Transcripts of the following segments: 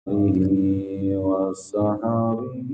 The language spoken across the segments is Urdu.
آله وصحبه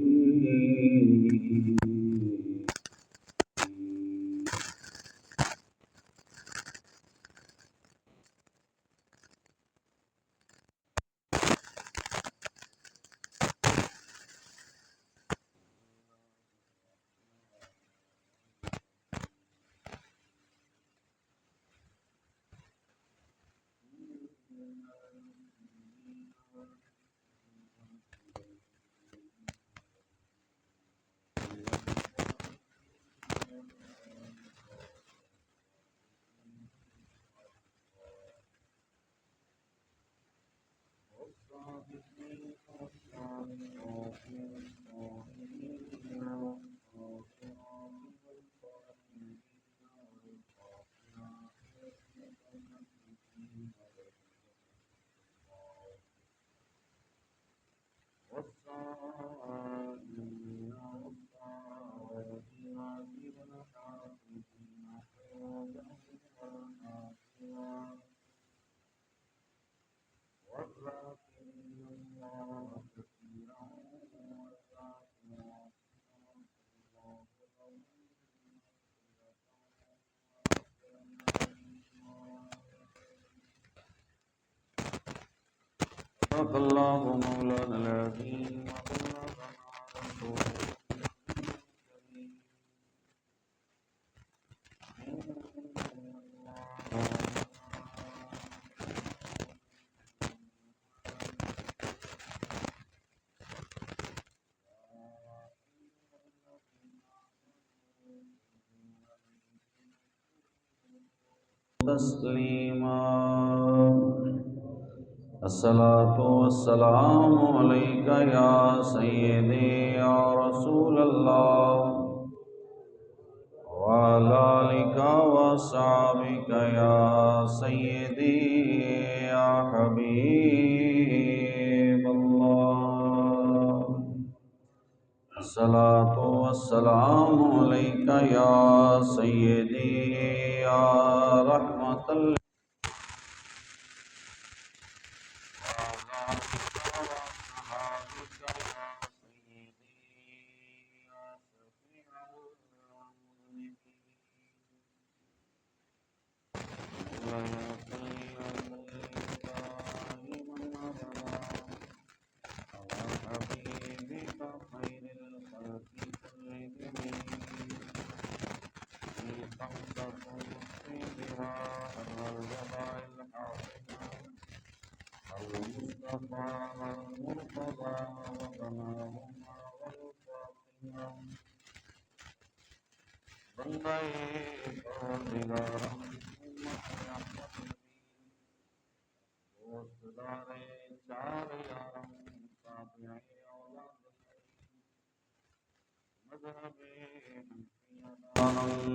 صدق الله مولانا العظيم وبلغنا رسوله تسليما. الصلاة والسلام عليك يا سيدي يا رسول الله وعلى آلك وصحبك يا سيدي يا حبيب الله. الصلاة والسلام عليك يا سيدي يا رحمة الله.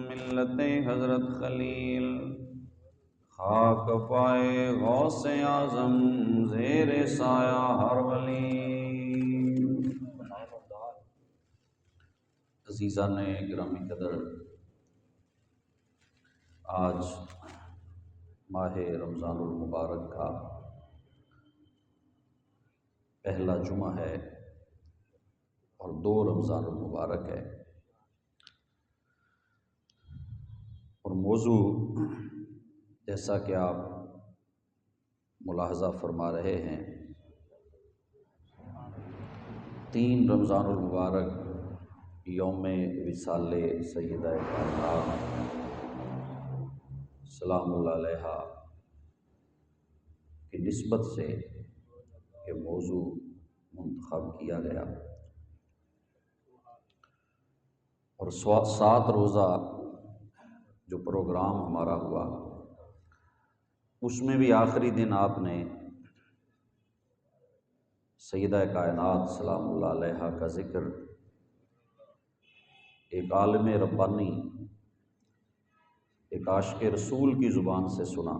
ملت حضرت خلیل خاک پائے غوث اعظم زیر سایہ ہر ولی. عزیزان گرامی قدر، آج ماہ رمضان المبارک کا پہلا جمعہ ہے اور 2 رمضان المبارک ہے، اور موضوع جیسا کہ آپ ملاحظہ فرما رہے ہیں، 3 رمضان المبارک یوم وصال سیدہ کائنات سلام اللہ علیہا کی نسبت سے یہ موضوع منتخب کیا گیا، اور 7 روزہ جو پروگرام ہمارا ہوا اس میں بھی آخری دن آپ نے سیدہ کائنات سلام اللہ علیہا کا ذکر ایک عالم ربانی، ایک عاشق رسول کی زبان سے سنا.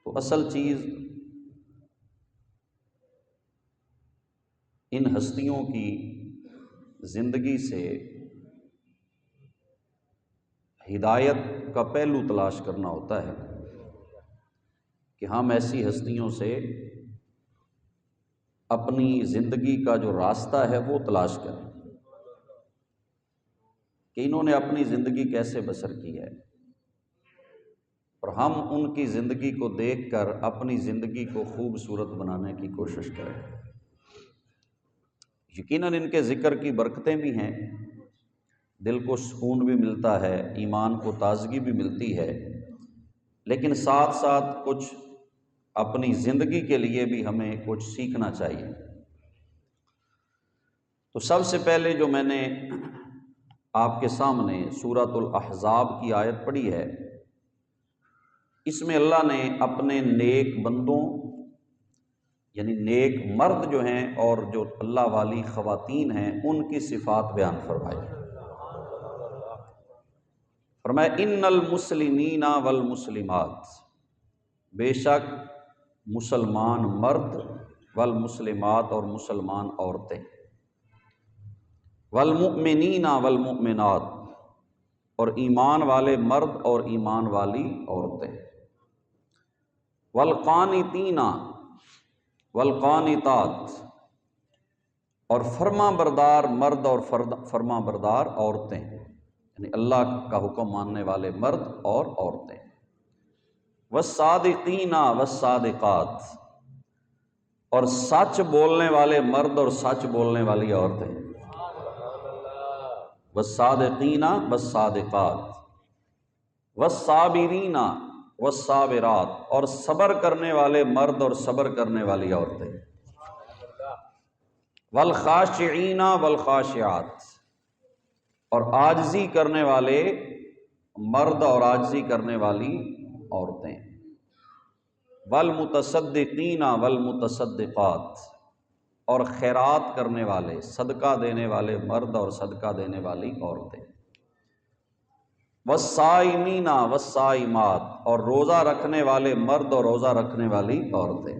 تو اصل چیز ان ہستیوں کی زندگی سے ہدایت کا پہلو تلاش کرنا ہوتا ہے کہ ہم ایسی ہستیوں سے اپنی زندگی کا جو راستہ ہے وہ تلاش کریں کہ انہوں نے اپنی زندگی کیسے بسر کی ہے، اور ہم ان کی زندگی کو دیکھ کر اپنی زندگی کو خوبصورت بنانے کی کوشش کریں۔ یقیناً ان کے ذکر کی برکتیں بھی ہیں، دل کو سکون بھی ملتا ہے، ایمان کو تازگی بھی ملتی ہے، لیکن ساتھ ساتھ کچھ اپنی زندگی کے لیے بھی ہمیں کچھ سیکھنا چاہیے۔ تو سب سے پہلے جو میں نے آپ کے سامنے سورۃ الاحزاب کی آیت پڑھی ہے، اس میں اللہ نے اپنے نیک بندوں یعنی نیک مرد جو ہیں اور جو اللہ والی خواتین ہیں ان کی صفات بیان فرمائی۔ فرمایا ان المسلمین والمسلمات، بے شک مسلمان مرد، والمسلمات اور مسلمان عورتیں، والمؤمنین والمؤمنات اور ایمان والے مرد اور ایمان والی عورتیں، والقانتین والقانتات اور فرما بردار مرد اور فرما بردار عورتیں، یعنی اللہ کا حکم ماننے والے مرد اور عورتیں، والصادقین والصادقات اور سچ بولنے والے مرد اور سچ بولنے والی عورتیں، والصادقین والصادقات والصابرین والصابرات اور صبر کرنے والے مرد اور صبر کرنے والی عورتیں، والخاشعین والخاشعات اور عاجزی کرنے والے مرد اور عاجزی کرنے والی عورتیں، والمتصدقین والمتصدقات اور خیرات کرنے والے صدقہ دینے والے مرد اور صدقہ دینے والی عورتیں، والصائمین والصائمات اور روزہ رکھنے والے مرد اور روزہ رکھنے والی عورتیں،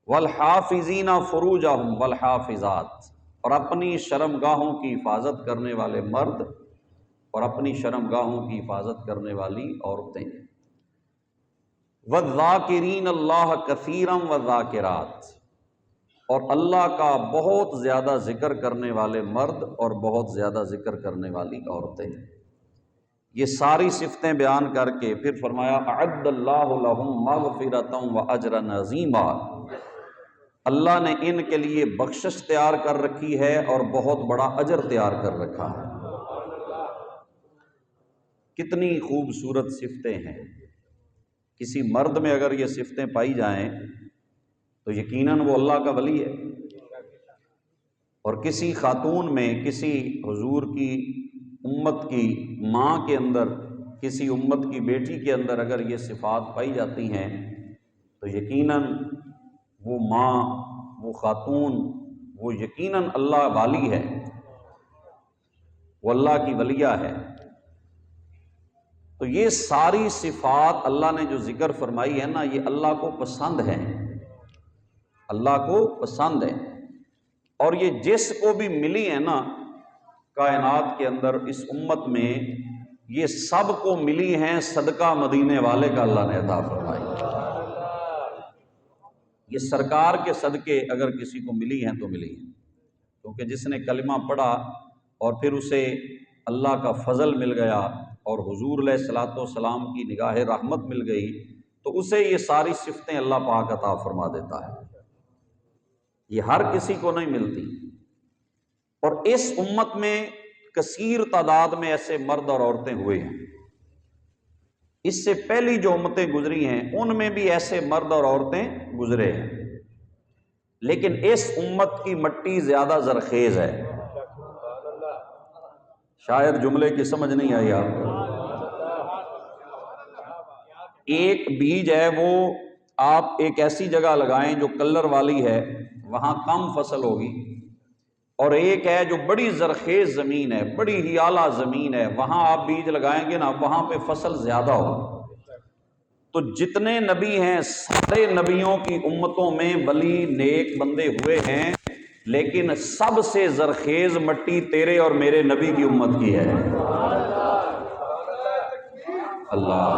والحافظین فروجہم والحافظات اور اپنی شرمگاہوں کی حفاظت کرنے والے مرد اور اپنی شرمگاہوں کی حفاظت کرنے والی عورتیں، والذاکرین اللہ کثیرا والذاکرات اور اللہ کا بہت زیادہ ذکر کرنے والے مرد اور بہت زیادہ ذکر کرنے والی عورتیں۔ یہ ساری صفتیں بیان کر کے پھر فرمایا اعد اللہ لہم مغفرۃ واجرا عظیما، اللہ نے ان کے لیے بخشش تیار کر رکھی ہے اور بہت بڑا اجر تیار کر رکھا ہے۔ کتنی خوبصورت صفتیں ہیں، کسی مرد میں اگر یہ صفتیں پائی جائیں تو یقیناً وہ اللہ کا ولی ہے، اور کسی خاتون میں، کسی حضور کی امت کی ماں کے اندر، کسی امت کی بیٹی کے اندر اگر یہ صفات پائی جاتی ہیں تو یقیناً وہ ماں، وہ خاتون، وہ یقیناً اللہ والی ہے، وہ اللہ کی ولیہ ہے۔ تو یہ ساری صفات اللہ نے جو ذکر فرمائی ہے نا، یہ اللہ کو پسند ہے، اللہ کو پسند ہے، اور یہ جس کو بھی ملی ہے نا کائنات کے اندر اس امت میں، یہ سب کو ملی ہیں صدقہ مدینے والے کا اللہ نے عطا فرمائی۔ یہ سرکار کے صدقے اگر کسی کو ملی ہیں تو ملی ہیں، کیونکہ جس نے کلمہ پڑھا اور پھر اسے اللہ کا فضل مل گیا اور حضور علیہ الصلوۃ والسلام کی نگاہ رحمت مل گئی، تو اسے یہ ساری صفتیں اللہ پاک عطا فرما دیتا ہے۔ یہ ہر کسی کو نہیں ملتی، اور اس امت میں کثیر تعداد میں ایسے مرد اور عورتیں ہوئے ہیں۔ اس سے پہلی جو امتیں گزری ہیں ان میں بھی ایسے مرد اور عورتیں گزرے ہیں، لیکن اس امت کی مٹی زیادہ زرخیز ہے۔ شاید جملے کی سمجھ نہیں آئی آپ کو۔ ایک بیج ہے، وہ آپ ایک ایسی جگہ لگائیں جو کلر والی ہے، وہاں کم فصل ہوگی، اور ایک ہے جو بڑی زرخیز زمین ہے، بڑی ہی اعلیٰ زمین ہے، وہاں آپ بیج لگائیں گے نا، وہاں پہ فصل زیادہ ہوگا۔ تو جتنے نبی ہیں سارے نبیوں کی امتوں میں ولی نیک بندے ہوئے ہیں، لیکن سب سے زرخیز مٹی تیرے اور میرے نبی کی امت کی ہے۔ اللہ۔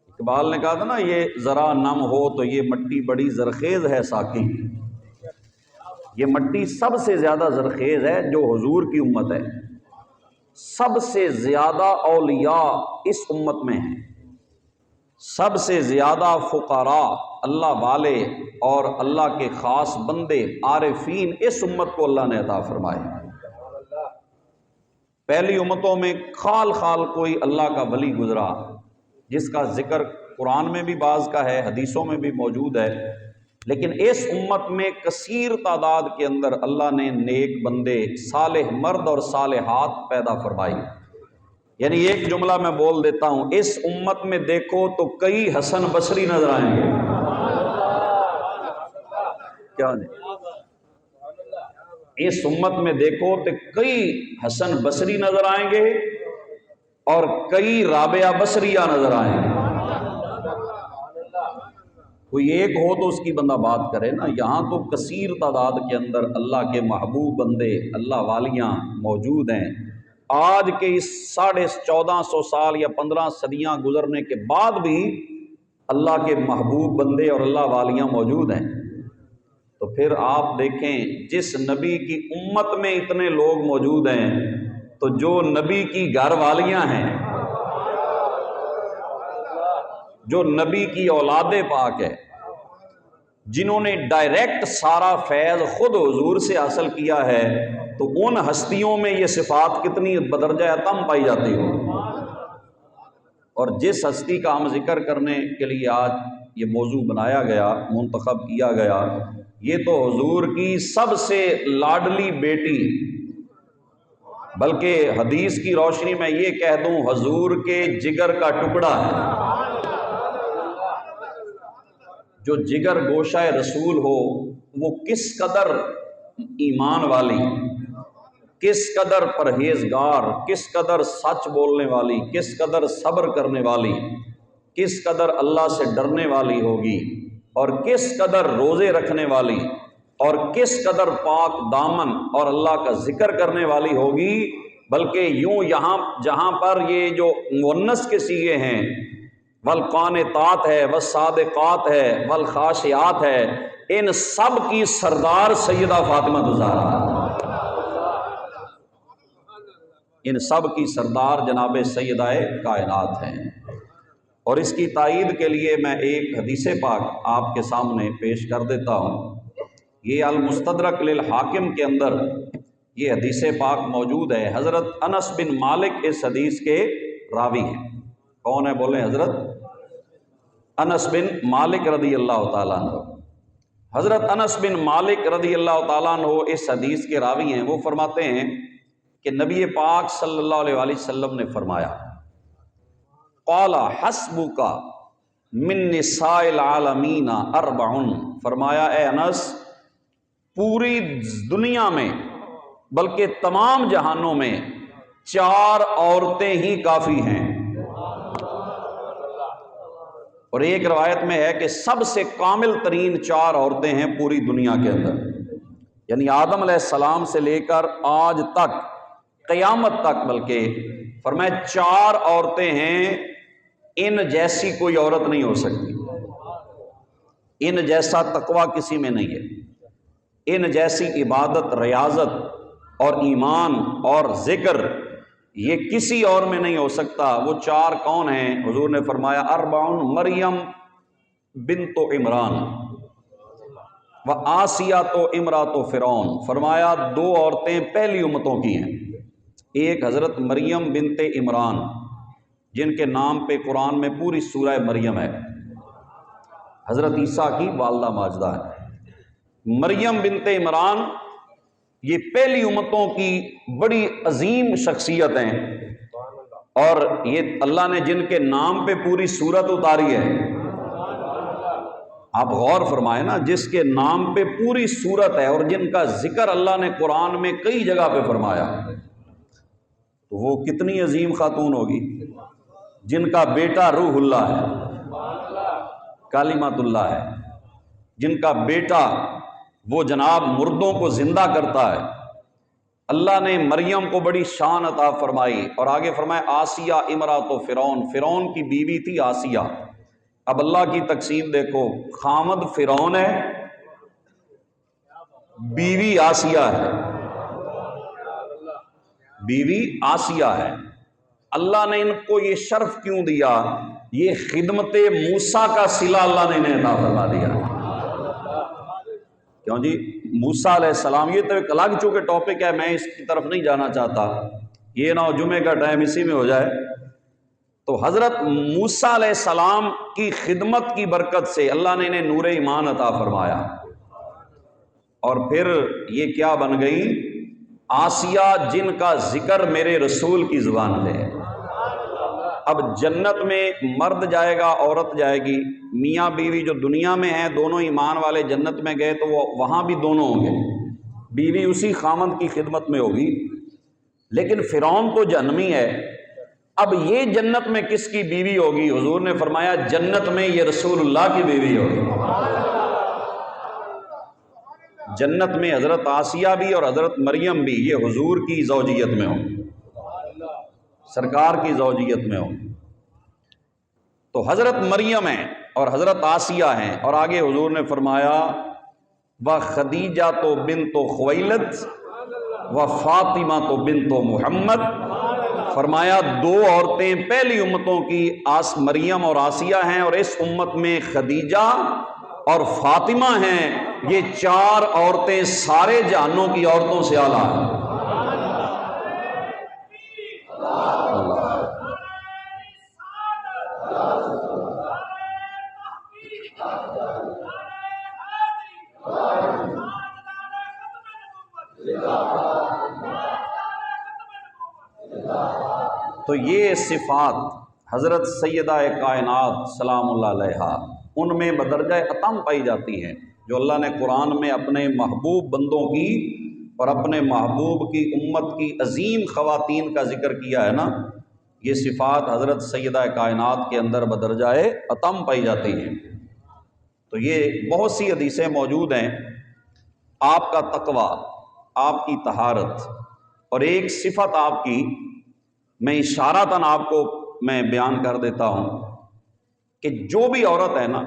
اقبال نے کہا تھا نا، یہ ذرا نم ہو تو یہ مٹی بڑی زرخیز ہے ساقی، یہ مٹی سب سے زیادہ زرخیز ہے جو حضور کی امت ہے۔ سب سے زیادہ اولیاء اس امت میں ہیں، سب سے زیادہ فقراء اللہ والے اور اللہ کے خاص بندے عارفین اس امت کو اللہ نے عطا فرمائے۔ پہلی امتوں میں خال خال کوئی اللہ کا ولی گزرا جس کا ذکر قرآن میں بھی بعض کا ہے، حدیثوں میں بھی موجود ہے، لیکن اس امت میں کثیر تعداد کے اندر اللہ نے نیک بندے، صالح مرد اور صالحات پیدا فرمائی۔ یعنی ایک جملہ میں بول دیتا ہوں، اس امت میں دیکھو تو کئی حسن بصری نظر آئیں گے۔ کیا نہیں؟ اس امت میں دیکھو تو کئی حسن بصری نظر آئیں گے اور کئی رابعہ بصریہ نظر آئیں گے۔ کوئی ایک ہو تو اس کی بندہ بات کرے نا، یہاں تو کثیر تعداد کے اندر اللہ کے محبوب بندے، اللہ والیاں موجود ہیں۔ آج کے اس 1450 سال یا 15 صدیاں گزرنے کے بعد بھی اللہ کے محبوب بندے اور اللہ والیاں موجود ہیں۔ تو پھر آپ دیکھیں، جس نبی کی امت میں اتنے لوگ موجود ہیں تو جو نبی کی گھر والیاں ہیں، جو نبی کی اولاد پاک ہے، جنہوں نے ڈائریکٹ سارا فیض خود حضور سے حاصل کیا ہے، تو ان ہستیوں میں یہ صفات کتنی بدرجہ اتم پائی جاتی ہو۔ اور جس ہستی کا ہم ذکر کرنے کے لیے آج یہ موضوع بنایا گیا، منتخب کیا گیا، یہ تو حضور کی سب سے لاڈلی بیٹی، بلکہ حدیث کی روشنی میں یہ کہہ دوں حضور کے جگر کا ٹکڑا ہے۔ جو جگر گوشہ رسول ہو وہ کس قدر ایمان والی، کس قدر پرہیزگار، کس قدر سچ بولنے والی، کس قدر صبر کرنے والی، کس قدر اللہ سے ڈرنے والی ہوگی، اور کس قدر روزے رکھنے والی، اور کس قدر پاک دامن اور اللہ کا ذکر کرنے والی ہوگی۔ بلکہ یوں یہاں جہاں پر یہ جو مؤنث کے صیغے ہیں، والقانتات ہے، والصادقات ہے، والخاشعات ہے، ان سب کی سردار سیدہ فاطمہ الزہرا، ان سب کی سردار جناب سیدہ کائنات ہیں۔ اور اس کی تائید کے لیے میں ایک حدیث پاک آپ کے سامنے پیش کر دیتا ہوں۔ یہ المستدرک للحاکم کے اندر یہ حدیث پاک موجود ہے۔ حضرت انس بن مالک اس حدیث کے راوی ہیں۔ کون ہے بولیں؟ حضرت انس بن مالک رضی اللہ تعالیٰ عنہ۔ حضرت انس بن مالک رضی اللہ تعالیٰ عنہ اس حدیث کے راوی ہیں۔ وہ فرماتے ہیں کہ نبی پاک صلی اللہ علیہ وآلہ وسلم نے فرمایا، قال حسبک من نساء العالمین اربع، فرمایا اے انس، پوری دنیا میں بلکہ تمام جہانوں میں 4 عورتیں ہی کافی ہیں۔ اور ایک روایت میں ہے کہ سب سے کامل ترین 4 عورتیں ہیں پوری دنیا کے اندر، یعنی آدم علیہ السلام سے لے کر آج تک قیامت تک، بلکہ فرمایا 4 عورتیں ہیں، ان جیسی کوئی عورت نہیں ہو سکتی، ان جیسا تقویٰ کسی میں نہیں ہے، ان جیسی عبادت، ریاضت اور ایمان اور ذکر یہ کسی اور میں نہیں ہو سکتا۔ وہ 4 کون ہیں؟ حضور نے فرمایا اربع، مریم بنت عمران و آسیہ تو امرات فرعون، فرمایا 2 عورتیں پہلی امتوں کی ہیں، ایک حضرت مریم بنت عمران جن کے نام پہ قرآن میں پوری سورہ مریم ہے، حضرت عیسیٰ کی والدہ ماجدہ ہے۔ مریم بنت عمران یہ پہلی امتوں کی بڑی عظیم شخصیت ہیں، اور یہ اللہ نے جن کے نام پہ پوری سورت اتاری ہے، آپ غور فرمائیں نا، جس کے نام پہ پوری سورت ہے اور جن کا ذکر اللہ نے قرآن میں کئی جگہ پہ فرمایا، تو وہ کتنی عظیم خاتون ہوگی، جن کا بیٹا روح اللہ ہے، کلمۃ اللہ ہے، جن کا بیٹا وہ جناب مردوں کو زندہ کرتا ہے، اللہ نے مریم کو بڑی شان عطا فرمائی، اور آگے فرمایا آسیہ امرات فرعون، فرعون کی بیوی تھی آسیہ۔ اب اللہ کی تقسیم دیکھو، خامد فرعون ہے، بیوی آسیہ ہے، بیوی آسیہ ہے۔ اللہ نے ان کو یہ شرف کیوں دیا؟ یہ خدمت موسیٰ کا صلہ اللہ نے انہیں عطا فرما دیا۔ کیوں جی؟ موسیٰ علیہ السلام، یہ تو ایک الگ چونکہ ٹاپک ہے، میں اس کی طرف نہیں جانا چاہتا، یہ نہ ہو جمعے کا ٹائم اسی میں ہو جائے۔ تو حضرت موسیٰ علیہ السلام کی خدمت کی برکت سے اللہ نے انہیں نور ایمان عطا فرمایا، اور پھر یہ کیا بن گئی؟ آسیہ، جن کا ذکر میرے رسول کی زبان پہ ہے۔ اب جنت میں مرد جائے گا، عورت جائے گی، میاں بیوی جو دنیا میں ہیں دونوں ایمان والے جنت میں گئے تو وہ وہاں بھی دونوں ہوں گے، بیوی اسی خامند کی خدمت میں ہوگی۔ لیکن فرعون تو جہنمی ہے، اب یہ جنت میں کس کی بیوی ہوگی؟ حضور نے فرمایا جنت میں یہ رسول اللہ کی بیوی ہوگی۔ جنت میں حضرت آسیہ بھی اور حضرت مریم بھی یہ حضور کی زوجیت میں ہوں، سرکار کی زوجیت میں ہوں۔ تو حضرت مریم ہیں اور حضرت آسیہ ہیں، اور آگے حضور نے فرمایا وَخَدِیجَةُ بِنْتُ خُوَیلد وَفَاطِمَةُ بِنْتُ محمد، فرمایا دو عورتیں پہلی امتوں کی مریم اور آسیہ ہیں، اور اس امت میں خدیجہ اور فاطمہ ہیں۔ یہ چار عورتیں سارے جہانوں کی عورتوں سے اعلیٰ ہیں۔ تو یہ صفات حضرت سیدہ کائنات سلام اللہ علیہا ان میں بدرجہ اتم پائی جاتی ہیں، جو اللہ نے قرآن میں اپنے محبوب بندوں کی اور اپنے محبوب کی امت کی عظیم خواتین کا ذکر کیا ہے نا، یہ صفات حضرت سیدہ کائنات کے اندر بدرجہ اتم پائی جاتی ہیں۔ تو یہ بہت سی حدیثیں موجود ہیں، آپ کا تقویٰ، آپ کی طہارت، اور ایک صفت آپ کی میں اشارتاً آپ کو میں بیان کر دیتا ہوں کہ جو بھی عورت ہے نا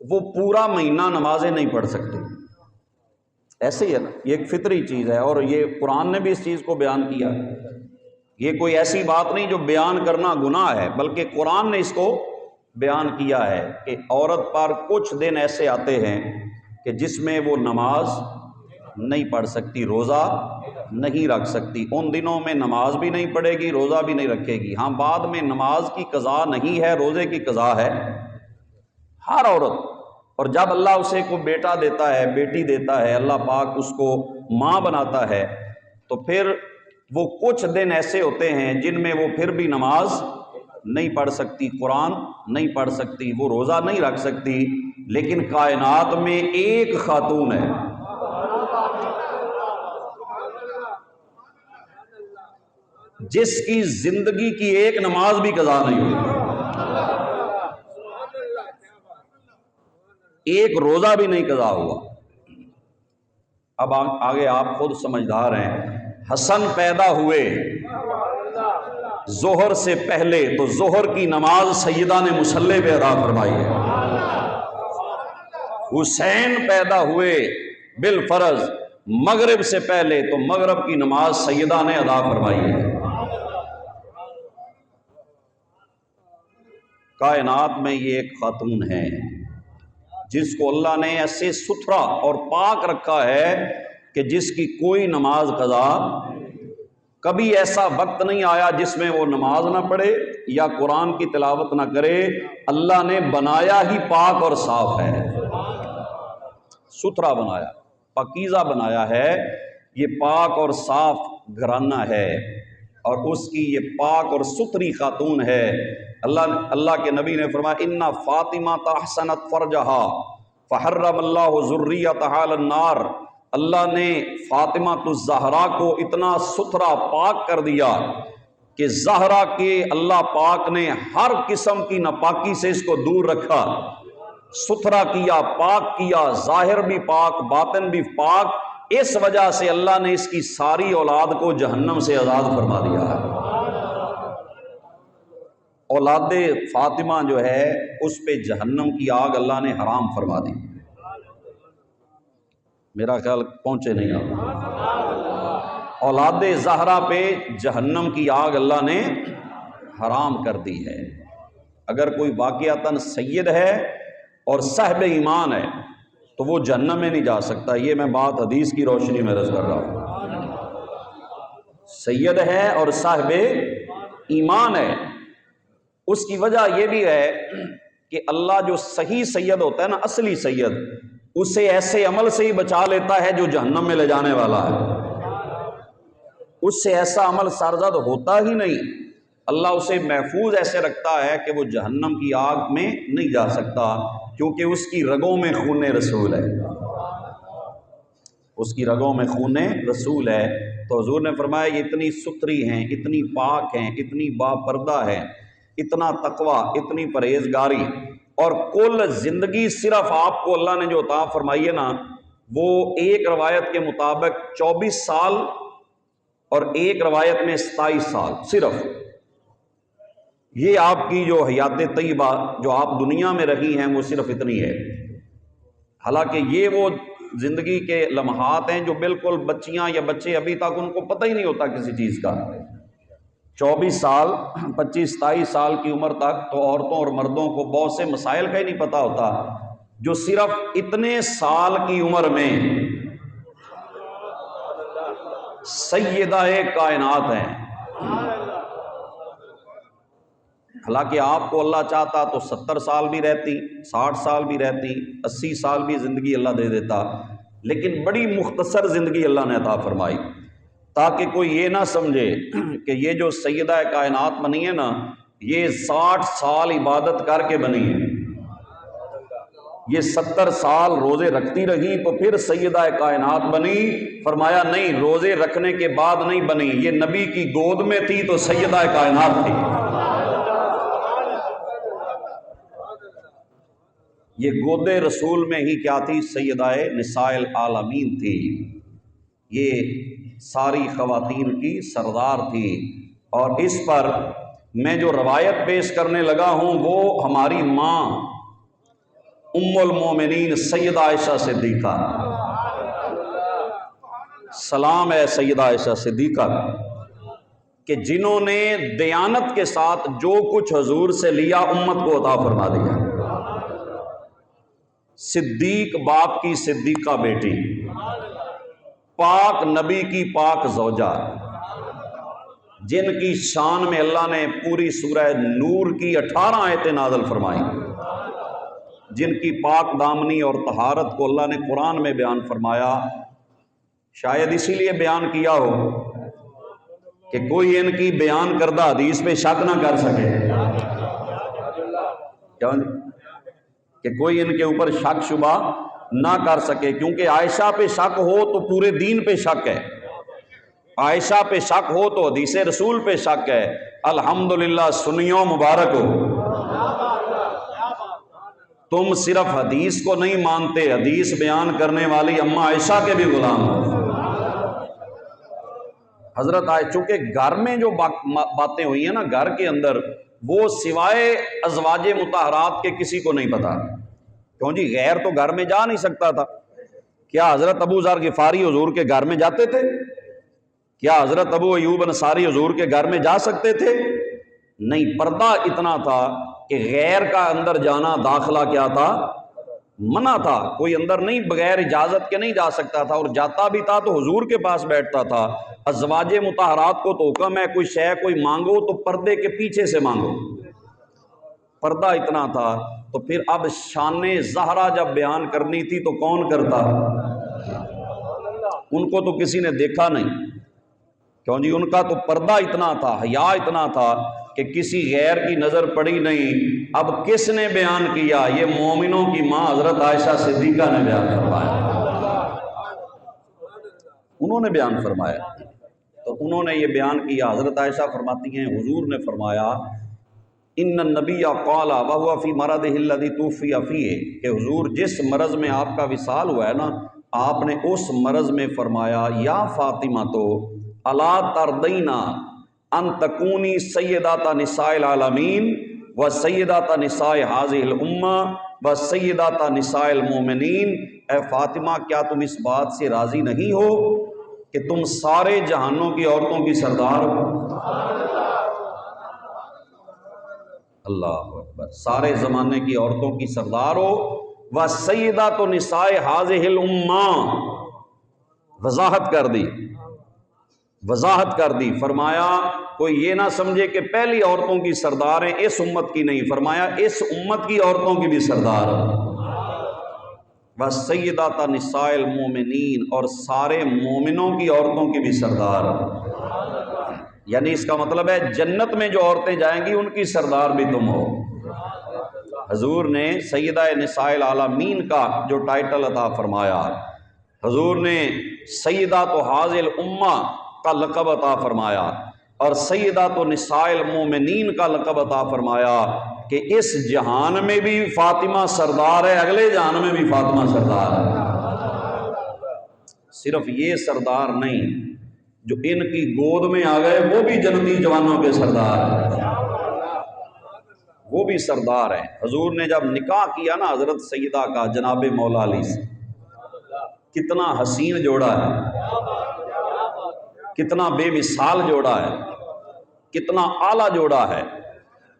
وہ پورا مہینہ نمازیں نہیں پڑھ سکتی، ایسے ہی ہے نا، یہ ایک فطری چیز ہے، اور یہ قرآن نے بھی اس چیز کو بیان کیا۔ یہ کوئی ایسی بات نہیں جو بیان کرنا گناہ ہے، بلکہ قرآن نے اس کو بیان کیا ہے کہ عورت پر کچھ دن ایسے آتے ہیں کہ جس میں وہ نماز نہیں پڑھ سکتی، روزہ نہیں رکھ سکتی۔ ان دنوں میں نماز بھی نہیں پڑھے گی، روزہ بھی نہیں رکھے گی۔ ہاں، بعد میں نماز کی قضا نہیں ہے، روزے کی قضا ہے ہر عورت۔ اور جب اللہ اسے کو بیٹا دیتا ہے، بیٹی دیتا ہے، اللہ پاک اس کو ماں بناتا ہے، تو پھر وہ کچھ دن ایسے ہوتے ہیں جن میں وہ پھر بھی نماز نہیں پڑھ سکتی، قرآن نہیں پڑھ سکتی، وہ روزہ نہیں رکھ سکتی۔ لیکن کائنات میں ایک خاتون ہے جس کی زندگی کی ایک نماز بھی قضا نہیں ہوئی، ایک روزہ بھی نہیں قضا ہوا۔ اب آگے آپ خود سمجھدار ہیں۔ حسن پیدا ہوئے ظہر سے پہلے تو ظہر کی نماز سیدہ نے مصلی پہ ادا فرمائی ہے۔ حسین پیدا ہوئے بالفرض مغرب سے پہلے تو مغرب کی نماز سیدہ نے ادا فرمائی ہے۔ کائنات میں یہ ایک خاتون ہے جس کو اللہ نے ایسے ستھرا اور پاک رکھا ہے کہ جس کی کوئی نماز قضا، کبھی ایسا وقت نہیں آیا جس میں وہ نماز نہ پڑھے یا قرآن کی تلاوت نہ کرے۔ اللہ نے بنایا ہی پاک اور صاف ہے، ستھرا بنایا، پاکیزہ بنایا ہے۔ یہ پاک اور صاف گھرانہ ہے، اور اس کی یہ پاک اور ستھری خاتون ہے۔ اللہ کے نبی نے فرمایا ان فاطمہ احسنت فرجہا فحرم اللہ ذریتہا علی النار، اللہ نے فاطمہ الزہرا کو اتنا ستھرا پاک کر دیا کہ زہرا کے اللہ پاک نے ہر قسم کی ناپاکی سے اس کو دور رکھا، ستھرا کیا، پاک کیا، ظاہر بھی پاک، باطن بھی پاک، اس وجہ سے اللہ نے اس کی ساری اولاد کو جہنم سے آزاد فرما دیا ہے۔ اولاد فاطمہ جو ہے اس پہ جہنم کی آگ اللہ نے حرام فرما دی۔ میرا خیال پہنچے نہیں آپ۔ اولاد زہرا پہ جہنم کی آگ اللہ نے حرام کر دی ہے۔ اگر کوئی واقعتاً سید ہے اور صاحب ایمان ہے تو وہ جہنم میں نہیں جا سکتا۔ یہ میں بات حدیث کی روشنی میں عرض کر رہا ہوں۔ سید ہے اور صاحب ایمان ہے، اس کی وجہ یہ بھی ہے کہ اللہ جو صحیح سید ہوتا ہے نا، اصلی سید، اسے ایسے عمل سے ہی بچا لیتا ہے جو جہنم میں لے جانے والا ہے۔ اس سے ایسا عمل سرزد ہوتا ہی نہیں، اللہ اسے محفوظ ایسے رکھتا ہے کہ وہ جہنم کی آگ میں نہیں جا سکتا، کیونکہ اس کی رگوں میں خون رسول ہے۔ اس کی رگوں میں خون رسول ہے۔ تو حضور نے فرمایا یہ اتنی ستھری ہیں، اتنی پاک ہیں، اتنی با پردہ ہیں، اتنا تقوی، اتنی پرہیزگاری، اور کل زندگی صرف آپ کو اللہ نے جو عطا فرمائی ہے نا، وہ ایک روایت کے مطابق 24 سال اور ایک روایت میں 27 سال صرف، یہ آپ کی جو حیات طیبہ جو آپ دنیا میں رہی ہیں وہ صرف اتنی ہے۔ حالانکہ یہ وہ زندگی کے لمحات ہیں جو بالکل بچیاں یا بچے ابھی تک ان کو پتہ ہی نہیں ہوتا کسی چیز کا۔ 24 سال 25-27 سال کی عمر تک تو عورتوں اور مردوں کو بہت سے مسائل کا ہی نہیں پتہ ہوتا، جو صرف اتنے سال کی عمر میں سیدہ کائنات ہیں۔ حالانکہ آپ کو اللہ چاہتا تو 70 سال بھی رہتی، 60 سال بھی رہتی، 80 سال بھی زندگی اللہ دے دیتا، لیکن بڑی مختصر زندگی اللہ نے عطا فرمائی، تاکہ کوئی یہ نہ سمجھے کہ یہ جو سیدہ کائنات بنی ہے نا، یہ 60 سال عبادت کر کے بنی ہے، یہ 70 سال روزے رکھتی رہی تو پھر سیدہ کائنات بنی۔ فرمایا نہیں، روزے رکھنے کے بعد نہیں بنی، یہ نبی کی گود میں تھی تو سیدہ کائنات تھی۔ یہ گود رسول میں ہی کیا تھی؟ سیدہ نساء العالمین تھی، یہ ساری خواتین کی سردار تھی۔ اور اس پر میں جو روایت پیش کرنے لگا ہوں وہ ہماری ماں ام المومنین سیدہ عائشہ صدیقہ، سلام ہے سیدہ عائشہ صدیقہ، کہ جنہوں نے دیانت کے ساتھ جو کچھ حضور سے لیا امت کو عطا فرما دیا۔ صدیق باپ کی صدیقہ بیٹی، پاک نبی کی پاک زوجہ، جن کی شان میں اللہ نے پوری سورہ نور کی 18 آیتیں نازل فرمائیں، جن کی پاک دامنی اور طہارت کو اللہ نے قرآن میں بیان فرمایا، شاید اسی لیے بیان کیا ہو کہ کوئی ان کی بیان کردہ حدیث پہ شک نہ کر سکے، کہ کوئی ان کے اوپر شک شبہ نہ کر سکے، کیونکہ عائشہ پہ شک ہو تو پورے دین پہ شک ہے، عائشہ پہ شک ہو تو حدیث رسول پہ شک ہے۔ الحمدللہ سنیوں مبارک ہو، تم صرف حدیث کو نہیں مانتے، حدیث بیان کرنے والی اماں عائشہ کے بھی غلام ہو۔ حضرت عائشہ، چونکہ گھر میں جو باتیں ہوئی ہیں نا گھر کے اندر، وہ سوائے ازواج مطہرات کے کسی کو نہیں پتا، کیوں جی غیر تو گھر میں جا نہیں سکتا تھا۔ کیا حضرت ابو ذر غفاری حضور کے گھر میں جاتے تھے؟ کیا حضرت ابو ایوب انصاری حضور کے گھر میں جا سکتے تھے؟ نہیں، پردہ اتنا تھا کہ غیر کا اندر جانا، داخلہ کیا تھا؟ منع تھا، کوئی اندر نہیں بغیر اجازت کے نہیں جا سکتا تھا، اور جاتا بھی تھا تو حضور کے پاس بیٹھتا تھا۔ ازواج مطہرات کو تو حکم ہے کوئی شے کوئی مانگو تو پردے کے پیچھے سے مانگو، پردہ اتنا تھا۔ تو پھر اب شان زہرا جب بیان کرنی تھی تو کون کرتا؟ ان کو تو کسی نے دیکھا نہیں، کیوں جی ان کا تو پردہ اتنا تھا، حیا اتنا تھا کہ کسی غیر کی نظر پڑی نہیں۔ اب کس نے بیان کیا؟ یہ مومنوں کی ماں حضرت عائشہ صدیقہ نے بیان فرمایا، انہوں نے بیان فرمایا۔ تو انہوں نے یہ بیان کیا، حضرت عائشہ فرماتی ہیں حضور نے فرمایا ان النبی قال وهو فی مرضه الذی توفی فیہ، کہ حضور جس مرض میں آپ کا وصال ہوا ہے نا آپ نے اس مرض میں فرمایا یا فاطمہ تو الا تردینا ان تکونی سیدات نساء العالمین و سیدات نساء هذه الامہ و سیدات نساء المومنین، اے فاطمہ کیا تم اس بات سے راضی نہیں ہو کہ تم سارے جہانوں کی عورتوں کی سردار ہو؟ اللہ اکبر، سارے زمانے کی عورتوں کی سردار ہو۔ و سیدات نساء هذه الامہ، وضاحت کر دی، فرمایا کوئی یہ نہ سمجھے کہ پہلی عورتوں کی سردار ہیں اس امت کی نہیں، فرمایا اس امت کی عورتوں کی بھی سردار بس سیدات نساء المومنین، اور سارے مومنوں کی عورتوں کی بھی سردار، یعنی اس کا مطلب ہے جنت میں جو عورتیں جائیں گی ان کی سردار بھی تم ہو۔ حضور نے سیدہ نساء العالمین کا جو ٹائٹل عطا فرمایا، حضور نے سیدات هذه الامہ کا لقب عطا فرمایا، اور سیدات نساء المومنین کا لقب عطا فرمایا کہ اس جہان میں بھی فاطمہ سردار ہے، اگلے جہان میں بھی فاطمہ سردار ہے۔ صرف یہ سردار نہیں، جو ان کی گود میں آ گئے وہ بھی جنتی جوانوں کے سردار ہیں، وہ بھی سردار ہیں۔ حضور نے جب نکاح کیا نا حضرت سیدہ کا جناب مولا علی سے، کتنا حسین جوڑا ہے، کتنا بے مثال جوڑا ہے، کتنا اعلیٰ جوڑا ہے،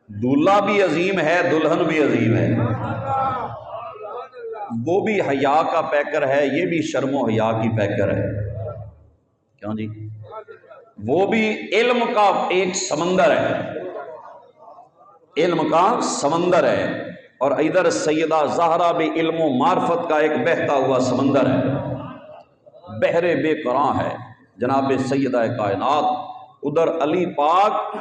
دولہا بھی عظیم ہے، دلہن بھی عظیم ہے، وہ بھی حیا کا پیکر ہے، یہ بھی شرم و حیا کی پیکر ہے، کیوں جی؟ وہ بھی علم کا ایک سمندر ہے، علم کا سمندر ہے، اور ادھر سیدہ زہرا بھی علم و معرفت کا ایک بہتا ہوا سمندر ہے، بحر بے قراں ہے جناب سیدہ کائنات۔ ادھر علی پاک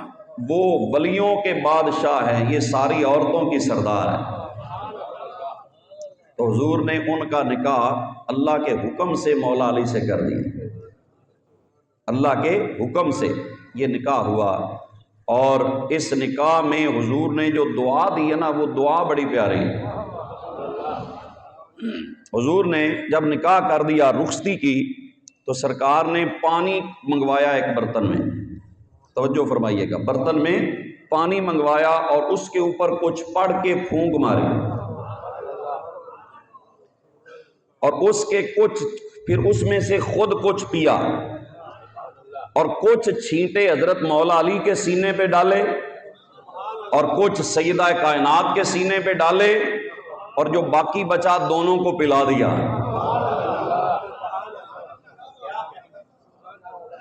وہ ولیوں کے بادشاہ ہیں، یہ ساری عورتوں کی سردار ہیں۔ تو حضور نے ان کا نکاح اللہ کے حکم سے مولا علی سے کر دیا، اللہ کے حکم سے یہ نکاح ہوا، اور اس نکاح میں حضور نے جو دعا دی ہے نا وہ دعا بڑی پیاری ہے۔ حضور نے جب نکاح کر دیا، رخصتی کی، تو سرکار نے پانی منگوایا ایک برتن میں، توجہ فرمائیے گا، برتن میں پانی منگوایا اور اس کے اوپر کچھ پڑھ کے پھونک ماری، اور اس کے کچھ پھر اس میں سے خود کچھ پیا، اور کچھ چھینٹے حضرت مولا علی کے سینے پہ ڈالے اور کچھ سیدہ کائنات کے سینے پہ ڈالے، اور جو باقی بچا دونوں کو پلا دیا۔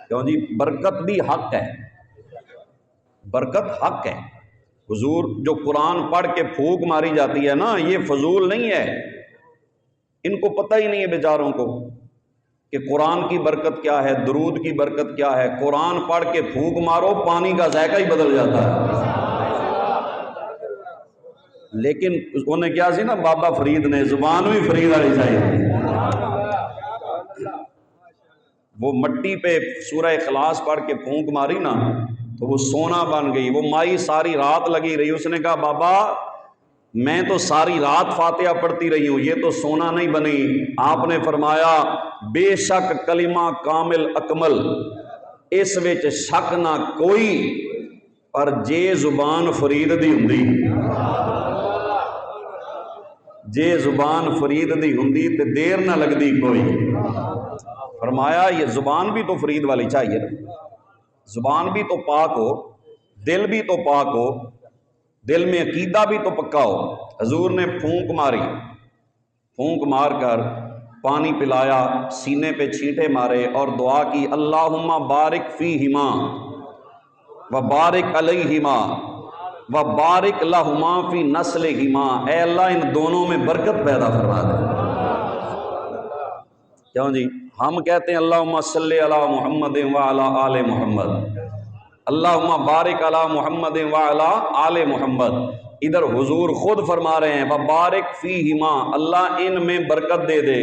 کیوں جی؟ برکت بھی حق ہے، برکت حق ہے۔ حضور جو قرآن پڑھ کے پھونک ماری جاتی ہے نا، یہ فضول نہیں ہے، ان کو پتہ ہی نہیں ہے بیچاروں کو کہ قرآن کی برکت کیا ہے، درود کی برکت کیا ہے۔ قرآن پڑھ کے پھونک مارو، پانی کا ذائقہ ہی بدل جاتا ہے۔ لیکن انہوں نے کیا سی نا بابا فرید نے، زبان بھی فرید والی چاہیے، وہ مٹی پہ سورہ اخلاص پڑھ کے پھونک ماری نا تو وہ سونا بن گئی۔ وہ مائی ساری رات لگی رہی، اس نے کہا بابا میں تو ساری رات فاتحہ پڑھتی رہی ہوں، یہ تو سونا نہیں بنی۔ آپ نے فرمایا بے شک کلمہ کامل اکمل، اس وچ شک نہ کوئی، پر جے زبان فرید دی ہوندی، جے زبان فرید دی ہوندی تے دیر نہ لگدی کوئی۔ فرمایا یہ زبان بھی تو فرید والی چاہیے نا، زبان بھی تو پاک ہو، دل بھی تو پاک ہو، دل میں عقیدہ بھی تو پکا ہو۔ حضور نے پھونک ماری، پھونک مار کر پانی پلایا، سینے پہ چھینٹے مارے اور دعا کی، اللہم بارک فیہما و بارک علیہما و بارک لہما فی نسلہما، اے اللہ ان دونوں میں برکت پیدا فرما دے۔ کیوں جی؟ ہم کہتے ہیں اللہم صلی علی محمد وعلی آل محمد، اللہم بارک علی محمد وعلی آل محمد، ادھر حضور خود فرما رہے ہیں وبارک فیہما، اللہ ان میں برکت دے دے،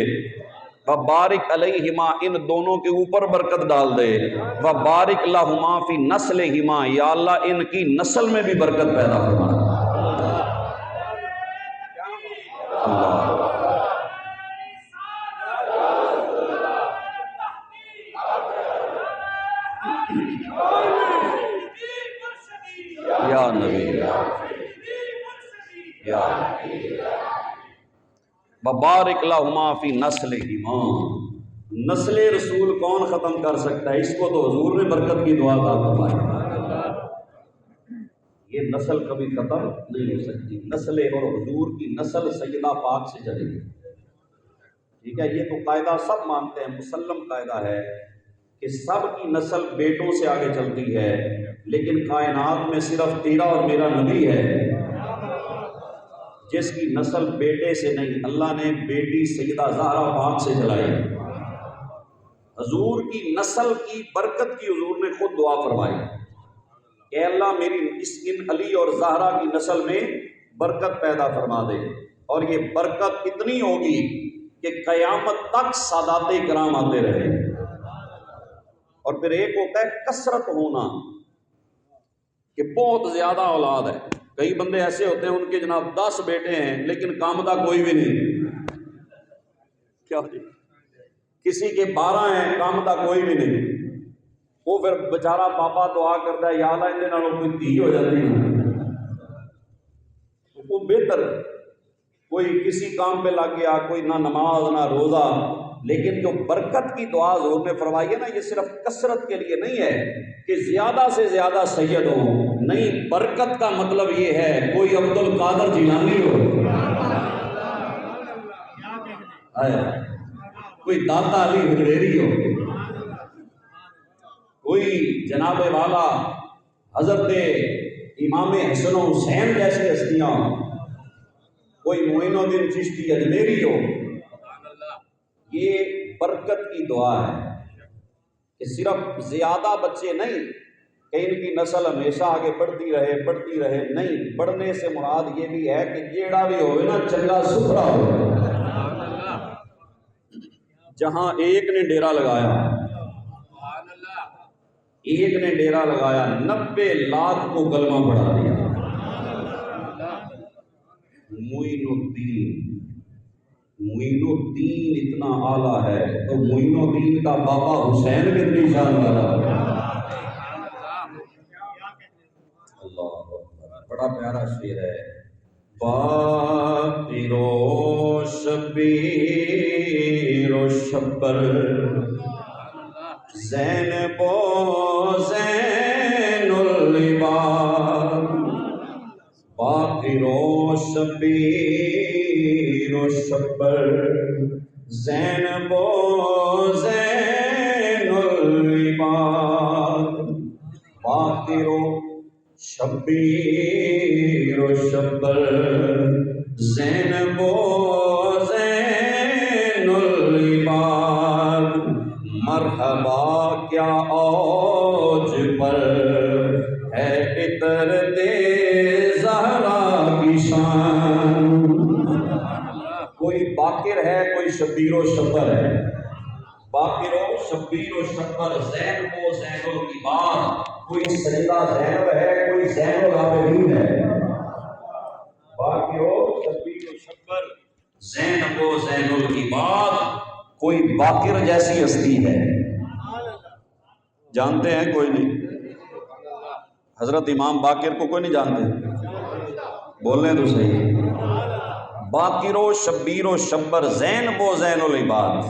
وبارک علیہما ان دونوں کے اوپر برکت ڈال دے، وبارک لہما فی نسلہما، یا اللہ ان کی نسل میں بھی برکت پیدا فرما دے۔ اللہ یا نبی یا ببارک لہما فی نسلہما، نسل رسول کون ختم کر سکتا ہے؟ اس کو تو حضور نے برکت کی دعا عطا فرمائی، یہ نسل کبھی ختم نہیں ہو سکتی، نسل اور حضور کی نسل سیدہ پاک سے چلے گی، ٹھیک ہے؟ یہ تو قاعدہ سب مانتے ہیں، مسلم قاعدہ ہے کہ سب کی نسل بیٹوں سے آگے چلتی ہے، لیکن کائنات میں صرف تیرا اور میرا نبی ہے جس کی نسل بیٹے سے نہیں، اللہ نے بیٹی سیدہ زہرا پاک سے چلائی، حضور کی نسل کی برکت کی حضور نے خود دعا فرمائی کہ اللہ میری ان علی اور زہرا کی نسل میں برکت پیدا فرما دے، اور یہ برکت اتنی ہوگی کہ قیامت تک سادات کرام آتے رہے۔ اور پھر ایک ہوتا ہے کثرت ہونا، کہ بہت زیادہ اولاد ہے، کئی بندے ایسے ہوتے ہیں ان کے جناب 10 بیٹے ہیں لیکن کامدہ کوئی بھی نہیں، کیا جی؟ کسی کے 12 ہیں کامدہ کوئی بھی نہیں، وہ پھر بیچارہ پاپا دعا کرتا ہے یا اللہ اندے نالوں کوئی دھی ہو جاتی ہے، وہ بہتر، کوئی کسی کام پہ لگ گیا، کوئی نہ نماز نہ روزہ، لیکن جو برکت کی دعا حضور نے فرمائی ہے نا، یہ صرف کثرت کے لیے نہیں ہے کہ زیادہ سے زیادہ سید ہو، نہیں، برکت کا مطلب یہ ہے کوئی عبد القادر جیلانی ہو، کوئی داتا علی حجویری ہو، کوئی جناب والا حضرت امام حسن و حسین جیسی ہستیاں ہوں، کوئی معین الدین چشتی اجمیری ہو، یہ برکت کی دعا ہے کہ صرف زیادہ بچے نہیں کہ ان کی نسل ہمیشہ آگے بڑھتی رہے، نہیں، بڑھنے سے مراد یہ بھی ہے کہ جیڑا بھی ہوئے نا چنگا ستھرا ہو، جہاں ایک نے ڈیرا لگایا، 90 لاکھ کو کلمہ پڑھا دیا، معین الدین اتنا اعلیٰ ہے تو معین الدین کا بابا حسین کتنی شان والا ہے، اللہ بڑا پیارا شعر ہے، باقر و شبیر و شبر زینب و زین العباد، باقر و شبیر و شبر زینب و زین العباد، باقر و شبیر و شبر زینب و زین العباد، مرحبا کیا اوج پر ہے عطر دے زہرا کی شان، کوئی باقر ہے کوئی شبیر و شبر ہے، باقر و شبیر و شبر زینب و زین العباد، کوئی سیدہ زینب ہے کوئی زین العابدین ہے، باقر و شبیر و شبر زینب و زین العباد، کوئی باقر جیسی ہستی ہے، جانتے ہیں کوئی نہیں؟ حضرت امام باقر کو کوئی نہیں جانتے؟ بولنے تو صحیح، باقر و شبیر و شبر زینب و زین العباد،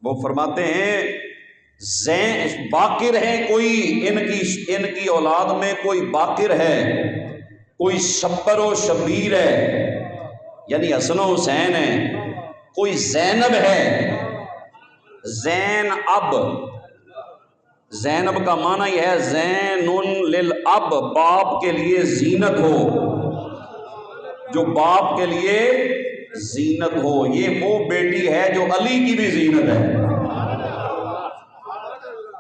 وہ فرماتے ہیں باقر ہے کوئی ان کی اولاد میں کوئی باقر ہے، کوئی شبر و شبیر ہے یعنی حسن و حسین ہے، کوئی زینب ہے، زینب کا معنی یہ ہے زین للاب، باپ کے لیے زینت ہو، جو باپ کے لیے زینت ہو، یہ وہ بیٹی ہے جو علی کی بھی زینت ہے۔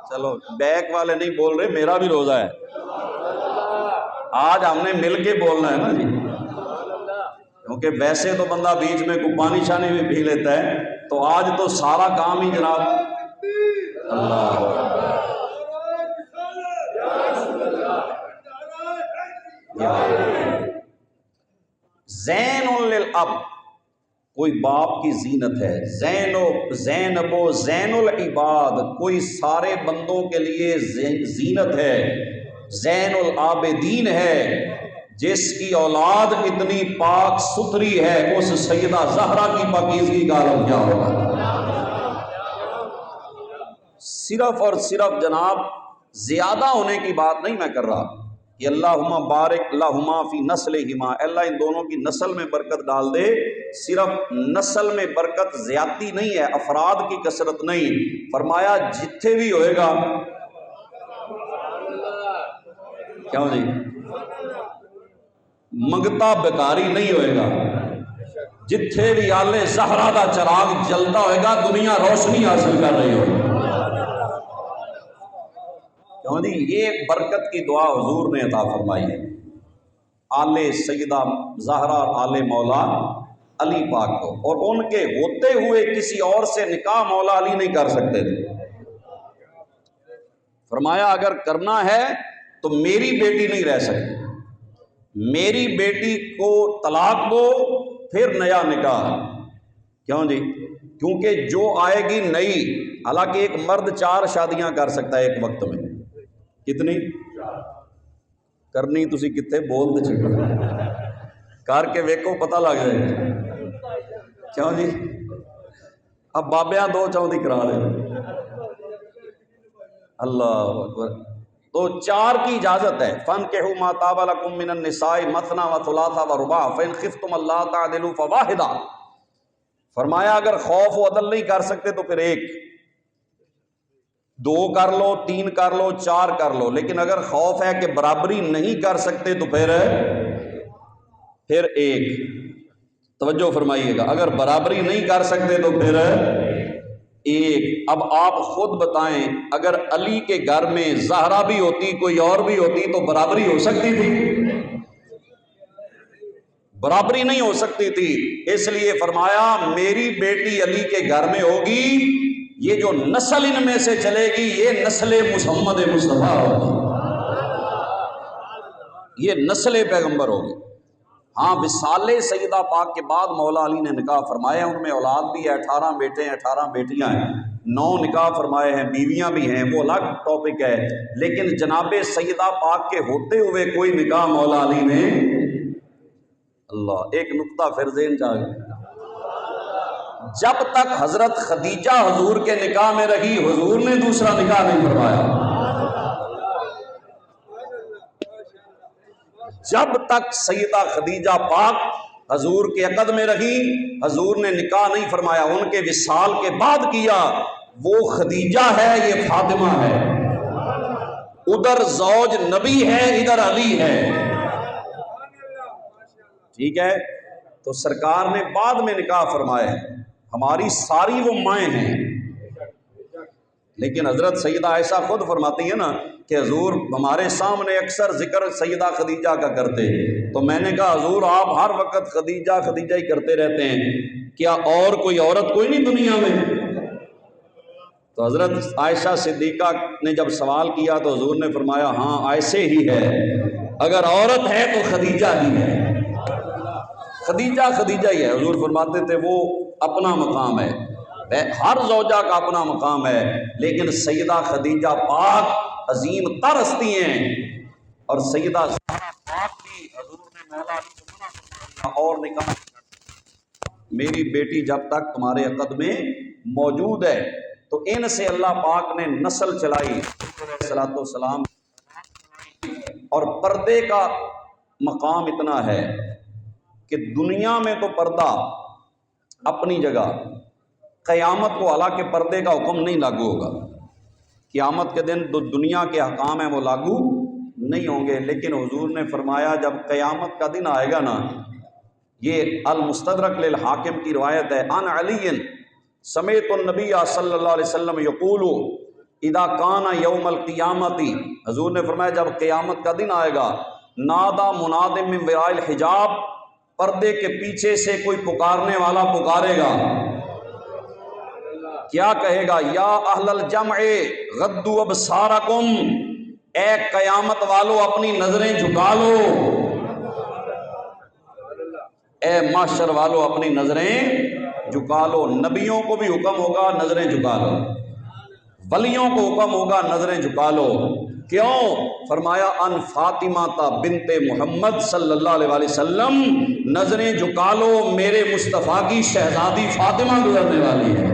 چلو بیک والے نہیں بول رہے، میرا بھی روزہ ہے، آج ہم نے مل کے بولنا ہے نا جی، کیونکہ ویسے تو بندہ بیچ میں کوئی پانی شانی بھی پی لیتا ہے، تو آج تو سارا کام ہی جناب اللہ زین للاب، کوئی باپ کی زینت ہے، زینب و زین العباد، کوئی سارے بندوں کے لیے زینت ہے، زین العابدین ہے، جس کی اولاد اتنی پاک ستھری ہے، اس سیدہ زہرا کی پاکیزگی کا عالم کیا ہوگا۔ صرف اور صرف جناب زیادہ ہونے کی بات نہیں میں کر رہا کہ اللہم بارک لہما فی نسلہما، اللہ ان دونوں کی نسل میں برکت ڈال دے، صرف نسل میں برکت زیادتی نہیں ہے، افراد کی کثرت نہیں، فرمایا جتھے بھی ہوئے گا، کیوں جی منگتا بیکاری نہیں ہوئے گا، جتھے بھی آل زہرا دا چراغ جلتا ہوئے گا دنیا روشنی حاصل کر رہی ہوگی۔ کیوں جی یہ برکت کی دعا حضور نے عطا فرمائی ہے آل سیدہ زہرا اور آل مولا علی پاک کو، اور ان کے ہوتے ہوئے کسی اور سے نکاح مولا علی نہیں کر سکتے تھے۔ فرمایا اگر کرنا ہے تو میری بیٹی نہیں رہ سکتی، میری بیٹی کو طلاق دو پھر نیا نکاح۔ کیوں جی کیونکہ جو آئے گی نئی، حالانکہ ایک مرد 4 شادیاں کر سکتا ہے ایک وقت میں، کتنی کرنی تسی کتے بولتے چھڑ کر کے ویکو پتہ لگ جائے گا۔ کیوں جی اب بابیاں 2 چاہوں دی کرا لے، اللہ اکبر۔ تو 4 کی اجازت ہے، فَانْكِحُوا مَا طَابَ لَكُم مِّنَ النِّسَاءِ مَثْنَىٰ وَثُلَاثَ وَرُبَاعَ فَإِنْ خِفْتُمْ أَلَّا تَعْدِلُوا فَوَاحِدَةً۔ فرمایا اگر خوف و عدل نہیں کر سکتے تو پھر 1، 2 کر لو، 3 کر لو، 4 کر لو، لیکن اگر خوف ہے کہ برابری نہیں کر سکتے تو پھر 1۔ توجہ فرمائیے گا، اگر برابری نہیں کر سکتے تو پھر 1۔ اب آپ خود بتائیں اگر علی کے گھر میں زہرا بھی ہوتی کوئی اور بھی ہوتی تو برابری ہو سکتی تھی؟ برابری نہیں ہو سکتی تھی، اس لیے فرمایا میری بیٹی علی کے گھر میں ہوگی، یہ جو نسل ان میں سے چلے گی یہ نسل محمد مصطفیٰ ہوگی، یہ نسل پیغمبر ہوگی۔ ہاں وصال سیدہ پاک کے بعد مولا علی نے نکاح فرمایا، ان میں اولاد بھی ہے، 18 بیٹے ہیں، 18 بیٹیاں ہیں، 9 نکاح فرمائے ہیں، بیویاں بھی ہیں، وہ الگ ٹاپک ہے، لیکن جناب سیدہ پاک کے ہوتے ہوئے کوئی نکاح مولا علی نے، اللہ ایک نقطہ پھر ذہن جا گیا، جب تک حضرت خدیجہ حضور کے نکاح میں رہی حضور نے دوسرا نکاح نہیں فرمایا، جب تک سیدہ خدیجہ پاک حضور کے عقد میں رہی حضور نے نکاح نہیں فرمایا، ان کے وصال کے بعد کیا، وہ خدیجہ ہے یہ فاطمہ ہے، ادھر زوج نبی ہے ادھر علی ہے، ٹھیک ہے۔ تو سرکار نے بعد میں نکاح فرمائے، ہماری ساری وہ مائیں ہیں، لیکن حضرت سیدہ عائشہ خود فرماتی ہے نا کہ حضور ہمارے سامنے اکثر ذکر سیدہ خدیجہ کا کرتے، تو میں نے کہا حضور آپ ہر وقت خدیجہ خدیجہ ہی کرتے رہتے ہیں، کیا اور کوئی عورت کوئی نہیں دنیا میں؟ تو حضرت عائشہ صدیقہ نے جب سوال کیا تو حضور نے فرمایا ہاں ایسے ہی ہے، اگر عورت ہے تو خدیجہ ہی ہے، خدیجہ خدیجہ ہی ہے۔ حضور فرماتے تھے وہ اپنا مقام ہے، ہر زوجہ کا اپنا مقام ہے، لیکن سیدہ خدیجہ پاک عظیم تر ہستی ہیں، اور سیدہ زہرا پاک بھی حضور نے مولا علی کو منع فرمایا اور نکاح، میری بیٹی جب تک تمہارے عقد میں موجود ہے، تو ان سے اللہ پاک نے نسل چلائی صلاۃ والسلام، اور پردے کا مقام اتنا ہے کہ دنیا میں تو پردہ اپنی جگہ، قیامت کو حالانکہ پردے کا حکم نہیں لاگو ہوگا، قیامت کے دن جو دنیا کے حکام ہیں وہ لاگو نہیں ہوں گے، لیکن حضور نے فرمایا جب قیامت کا دن آئے گا نا، یہ المستدرک للحاکم کی روایت ہے، ان علی سمیت النبی صلی اللہ علیہ وسلم یقول اذا کان یوم القیامت، حضور نے فرمایا جب قیامت کا دن آئے گا، نادا مناد من وراء الحجاب، پردے کے پیچھے سے کوئی پکارنے والا پکارے گا، کیا کہے گا؟ یا اہل الجمع غضوا ابصارکم، اے قیامت والو اپنی نظریں جھکا لو، اے معاشر والو اپنی نظریں جھکا لو۔ نبیوں کو بھی حکم ہوگا نظریں جھکا لو، ولیوں کو حکم ہوگا نظریں جھکا لو۔ کیوں؟ فرمایا ان فاطمہ تا بنت محمد صلی اللہ علیہ وآلہ وسلم، نظریں جھکا لو، میرے مصطفیٰ کی شہزادی فاطمہ گزرنے والی ہے۔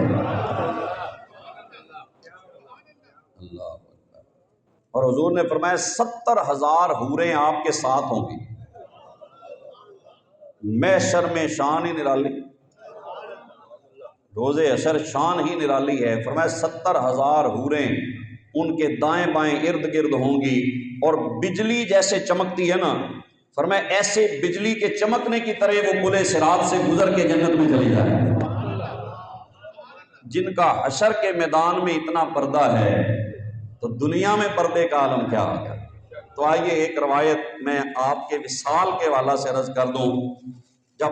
اللہ اکبر۔ اور حضور نے فرمایا 70,000 حوریں آپ کے ساتھ ہوں گی۔ محشر میں شان ہی نرالی، روز حشر شان ہی نرالی ہے۔ فرمایا 70,000 حوریں ان کے دائیں بائیں ارد گرد ہوں گی، اور بجلی جیسے چمکتی ہے نا، فرمایا ایسے بجلی کے چمکنے کی طرح وہ پل صراط سے گزر کے جنت میں چلی جائے۔ جن کا حشر کے میدان میں اتنا پردہ ہے تو دنیا میں پردے کا عالم کیا ہوگا۔ تو آئیے ایک روایت میں آپ کے وصال کے حوالہ سے عرض کر دوں۔ جب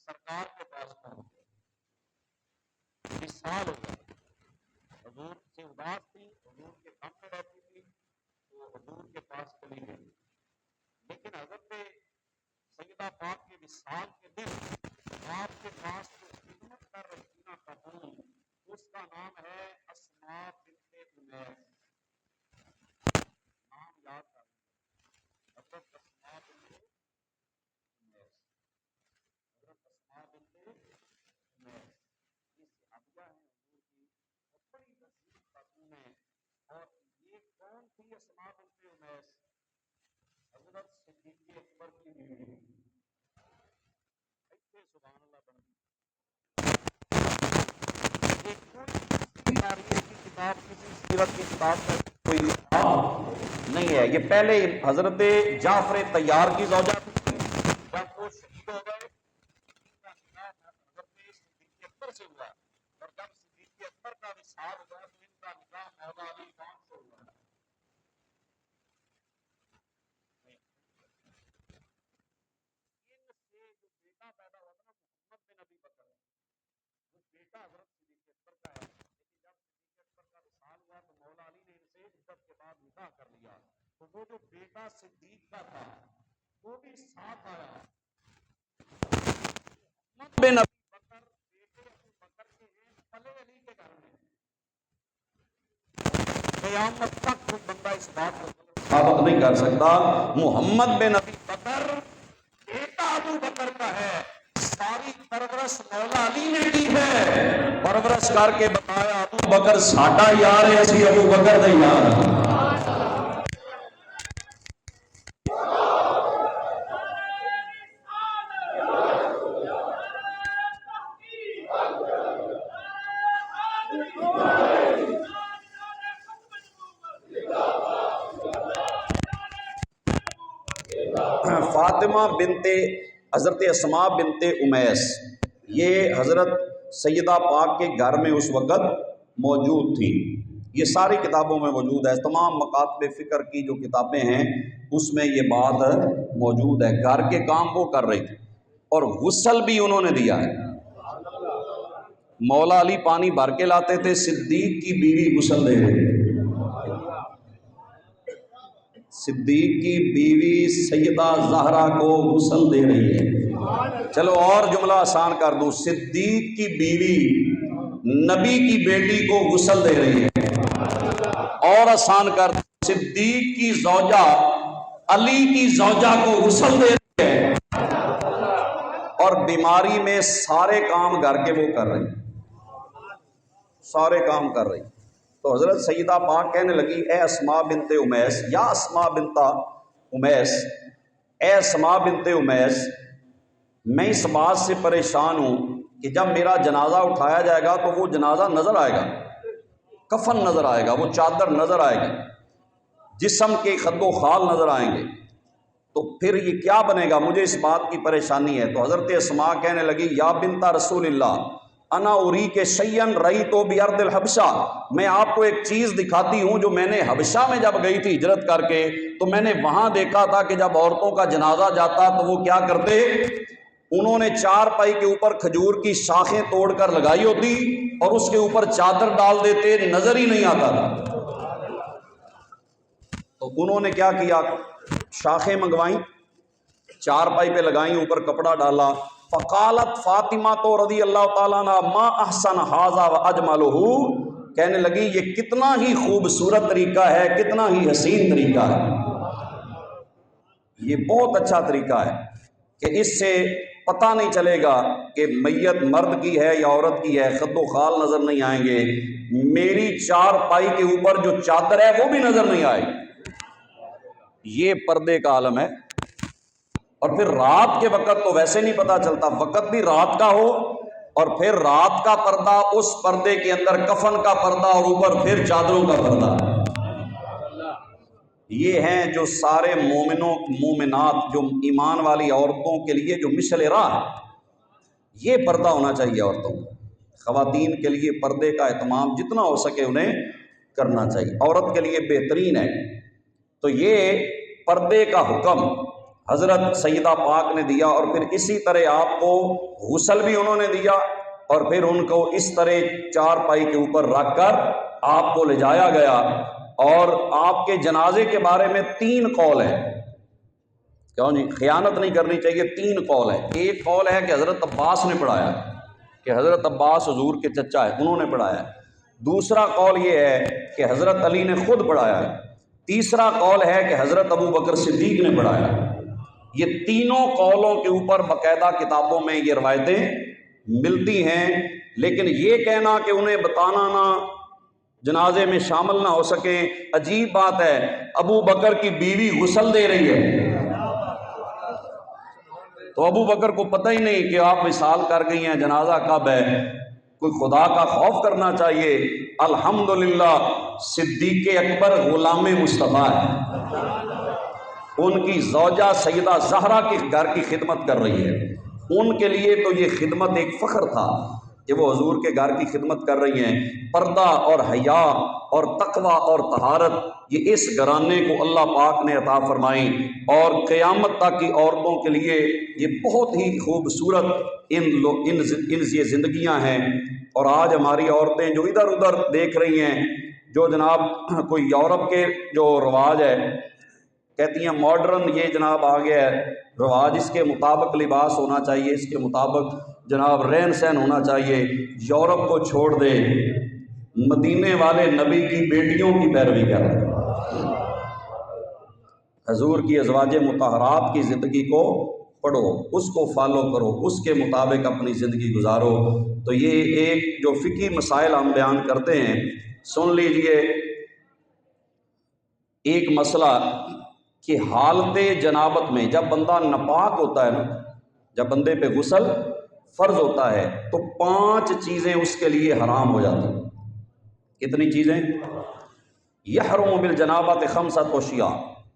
سرکار کے پاس وصال ہو گیا، حضور سے اداس تھی، حضور کے غم میں رہتی تھی، تو حضور کے پاس چلی گئی۔ لیکن حضرت سیدہ پاک کے وصال کے دن آپ کے پاس جو خدمت کر رہی تھی نا خاتون، اس کا نام ہے اسماء بنت عمیس۔ نام یاد کر حضرت اسماء بنت عمیس، حضرت اسماء بنت عمیس یہ صحابیہ ہیں حضور کی، بڑی لذیذ خاتون ہیں۔ اور یہ کون تھی اسماء بنت عمیس؟ حضرت صدیق اکبر کی بیوی۔ سبحان اللہ بنتی تاریخ کی کتاب، کسی سیرت کی کتاب میں کوئی نہیں ہے۔ یہ پہلے حضرت جعفر طیار کی زوجہ تھی، جب وہ شہید ہو گئے کا نکاح حضرت صدیق اکبر سے ہوا، اور جب صدیق اکبر کا وصال ہوا تو ان کا نکاح مولا علی خان سے ہوا۔ ان سے جو بیٹا پیدا ہوا تھا نا محمد بن ابی بکر، وہ بیٹا حضرت صدیق اکبر کا ہے، لیکن جب صدیق اکبر کا وصال ہوا تو مولا علی نے ان سے عدت کے بعد نکاح کر لیا، تو وہ جو بیٹا صدیق کا تھا وہ بھی ساتھ آیا۔ محمد بن ابی بکر بیٹے ابو بکر کے ہیں، پلے علی کے گھر میں۔ قیامت تک کوئی بندہ اس بات کو ثابت نہیں کر سکتا محمد بن ابی بکر بیٹا ابو بکر کا ہے۔ ساری پرورش مولا علی نے کی ہے، پرورش کر کے بتایا ابو بکر ساڈا یار ہے، اسی ابو بکر دے یار۔ فاطمہ بنت حضرت اسماء بنت عمیس یہ حضرت سیدہ پاک کے گھر میں اس وقت موجود تھی۔ یہ ساری کتابوں میں موجود ہے، تمام مکاتب فکر کی جو کتابیں ہیں اس میں یہ بات موجود ہے۔ گھر کے کام وہ کر رہی تھی اور غسل بھی انہوں نے دیا ہے۔ مولا علی پانی بھر کے لاتے تھے، صدیق کی بیوی غسل دے رہی تھی۔ صدیق کی بیوی سیدہ زہرا کو غسل دے رہی ہے۔ چلو اور جملہ آسان کر دوں، صدیق کی بیوی نبی کی بیٹی کو غسل دے رہی ہے۔ اور آسان کر دوں، صدیق کی زوجہ علی کی زوجہ کو غسل دے رہی ہے، اور بیماری میں سارے کام گھر کے وہ کر رہی ہیں، سارے کام کر رہی ہیں۔ تو حضرت سیدہ پاک کہنے لگی اے اسماء بنت عمیس، یا اسماء بنت عمیس، اے اسماء بنت عمیس، میں اس بات سے پریشان ہوں کہ جب میرا جنازہ اٹھایا جائے گا تو وہ جنازہ نظر آئے گا، کفن نظر آئے گا، وہ چادر نظر آئے گی، جسم کے خد و خال نظر آئیں گے، تو پھر یہ کیا بنے گا؟ مجھے اس بات کی پریشانی ہے۔ تو حضرت اسماء کہنے لگی یا بنت رسول اللہ، انا اری کے شیئن رئی تو بیارد الحبشہ، میں آپ کو ایک چیز دکھاتی ہوں جو میں نے حبشہ میں جب گئی تھی ہجرت کر کے، تو میں نے وہاں دیکھا تھا کہ جب عورتوں کا جنازہ جاتا تو وہ کیا کرتے، انہوں نے چار پائی کے اوپر کھجور کی شاخیں توڑ کر لگائی ہوتی اور اس کے اوپر چادر ڈال دیتے، نظر ہی نہیں آتا تھا۔ تو انہوں نے کیا کیا، شاخیں منگوائیں، چار پائی پہ لگائیں، اوپر کپڑا ڈالا۔ فقالت فاطمہ تو رضی اللہ تعالیٰ عنہ ما احسن ھذا واجملہ، کہنے لگی یہ کتنا ہی خوبصورت طریقہ ہے، کتنا ہی حسین طریقہ ہے، یہ بہت اچھا طریقہ ہے کہ اس سے پتہ نہیں چلے گا کہ میت مرد کی ہے یا عورت کی ہے، خد و خال نظر نہیں آئیں گے، میری چار پائی کے اوپر جو چادر ہے وہ بھی نظر نہیں آئے گی۔ یہ پردے کا عالم ہے۔ اور پھر رات کے وقت تو ویسے نہیں پتہ چلتا، وقت بھی رات کا ہو، اور پھر رات کا پردہ، اس پردے کے اندر کفن کا پردہ، اور اوپر پھر چادروں کا پردہ۔ یہ ہیں جو سارے مومنوں مومنات، جو ایمان والی عورتوں کے لیے جو مشعل راہ، یہ پردہ ہونا چاہیے عورتوں کو۔ خواتین کے لیے پردے کا اہتمام جتنا ہو سکے انہیں کرنا چاہیے، عورت کے لیے بہترین ہے۔ تو یہ پردے کا حکم حضرت سیدہ پاک نے دیا، اور پھر اسی طرح آپ کو غسل بھی انہوں نے دیا، اور پھر ان کو اس طرح چار پائی کے اوپر رکھ کر آپ کو لے جایا گیا۔ اور آپ کے جنازے کے بارے میں 3 قول ہیں، کیوں جی خیانت نہیں کرنی چاہیے، 3 قول ہیں۔ ایک قول ہے کہ حضرت عباس نے پڑھایا، کہ حضرت عباس حضور کے چچا ہے، انہوں نے پڑھایا۔ دوسرا قول یہ ہے کہ حضرت علی نے خود پڑھایا ہے۔ تیسرا قول ہے کہ حضرت ابو بکر صدیق نے پڑھایا۔ یہ تینوں قولوں کے اوپر باقاعدہ کتابوں میں یہ روایتیں ملتی ہیں، لیکن یہ کہنا کہ انہیں بتانا نہ، جنازے میں شامل نہ ہو سکیں، عجیب بات ہے۔ ابو بکر کی بیوی غسل دے رہی ہے، تو ابو بکر کو پتہ ہی نہیں کہ آپ وصال کر گئی ہیں، جنازہ کب ہے۔ کوئی خدا کا خوف کرنا چاہیے۔ الحمدللہ صدیق اکبر غلام مصطفیٰ ہے، ان کی زوجہ سیدہ زہرا کے گھر کی خدمت کر رہی ہے، ان کے لیے تو یہ خدمت ایک فخر تھا کہ وہ حضور کے گھر کی خدمت کر رہی ہیں۔ پردہ اور حیا اور تقوی اور طہارت یہ اس گھرانے کو اللہ پاک نے عطا فرمائی، اور قیامت تک کی عورتوں کے لیے یہ بہت ہی خوبصورت ان یہ زندگیاں ہیں۔ اور آج ہماری عورتیں جو ادھر ادھر دیکھ رہی ہیں، جو جناب کوئی یورپ کے جو رواج ہے، کہتی ہیں ماڈرن یہ جناب آ گیا ہے رواج، اس کے مطابق لباس ہونا چاہیے، اس کے مطابق جناب رہن سہن ہونا چاہیے، یورپ کو چھوڑ دے، مدینے والے نبی کی بیٹیوں کی پیروی کر رہے ہیں، حضور کی ازواج مطہرات کی زندگی کو پڑھو، اس کو فالو کرو، اس کے مطابق اپنی زندگی گزارو۔ تو یہ ایک جو فقہی مسائل ہم بیان کرتے ہیں، سن لیجئے۔ ایک مسئلہ کہ حالت جنابت میں جب بندہ ناپاک ہوتا ہے نا، جب بندے پہ غسل فرض ہوتا ہے تو 5 چیزیں اس کے لیے حرام ہو جاتی ہیں۔ کتنی چیزیں؟ یحرم بالجنابۃ 5 اشیاء،